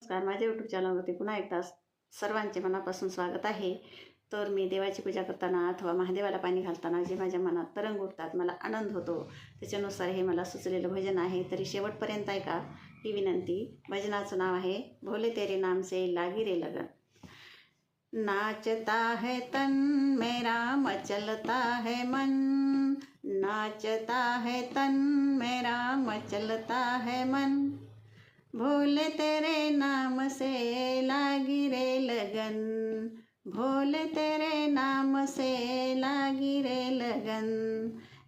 नमस्कार. माझ्या यूट्यूब चॅनलवरती पुन्हा एकदा सर्वांचे मनापासून स्वागत आहे. तर मी देवाची पूजा करताना अथवा महादेवाला पाणी घालताना जे माझ्या मनात तरंग उठतात, मला आनंद होतो, त्याच्यानुसार हे मला सुचलेलं भजन आहे. तरी शेवटपर्यंत ऐका ही विनंती. भजनाचं नाव आहे भोले तेरे नाम से लागी रे लगन. नाचता है तन मेरा मचलता है मन, नाचता है तन मेरा मचलता है मन, भोले तेरे नाम से लागी रे लगन, भोले तेरे नाम से लागी रे लगन,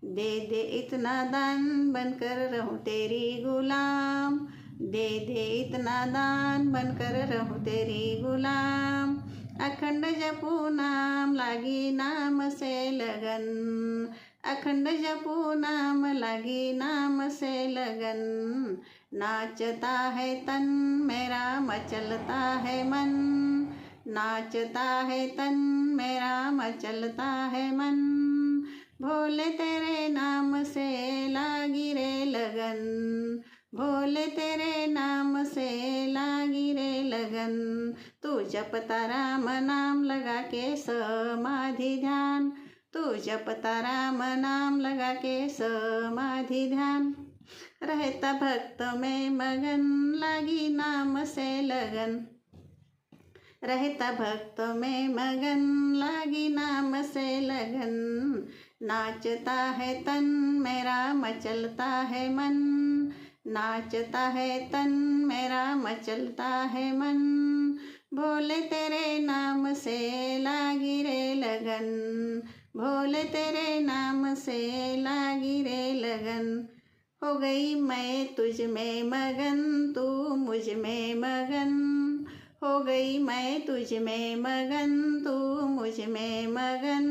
दे दे इतना दान बनकर रहूं तेरी गुलाम, दे दे इतना दान बनकर रहूं तेरी गुलाम, अखंड जपू नाम लागी नाम से लगन, अखंड जपू नाम लागी नाम से लगन, नाचता है तन मेरा मचलता है मन, नाचता है तन मेरा मचलता है मन, भोले तेरे नाम से लागी रे लगन, भोले तेरे नाम से लागी रे लगन, तू जपता राम नाम लगा के समाधि ध्यान, तू जपता राम नाम लगा के समाधि ध्यान, रहता भक्त में मगन लागी नाम से लगन, रहता भक्त में मगन लागी नाम से लगन, नाचता है तन मेरा मचलता है मन, नाचता है तन मेरा मचलता है मन, भोले तेरे नाम से लागी रे लगन, भोले तेरे नाम से लागी रे लगन, हो गई मैं तुझ में मगन तू मुझ में मगन, हो गई मैं तुझ में मगन तू मुझ में मगन,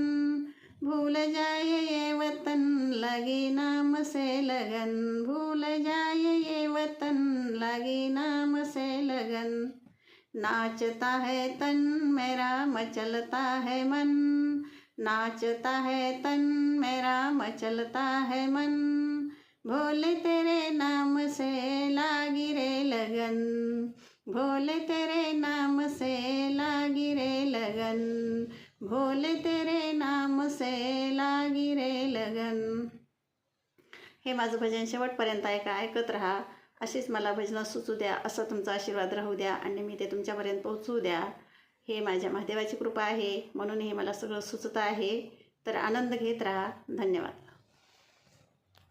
भूल जाए ये वतन लगी नाम से लगन, भूल जाए ये वतन लगी नाम से लगन, नाचता है तन मेरा मचलता है मन, नाचता है तन मेरा मचलता है मन, भोले तेरे नाम से लागी रे लगन, भोले तेरे नाम से लागी रे लगन, भोले तेरे नाम से लागी रे लगन. हे माझं भजन शेवटपर्यंत ऐकत राहा. अशीच मला भजनं सुचू द्या, असं तुमचा आशीर्वाद राहू द्या आणि मी ते तुमच्यापर्यंत पोहोचू द्या. हे माझ्या महादेवाची कृपा आहे, म्हणून हे मला सगळं सुचत आहे. तर आनंद घेत राहा. धन्यवाद.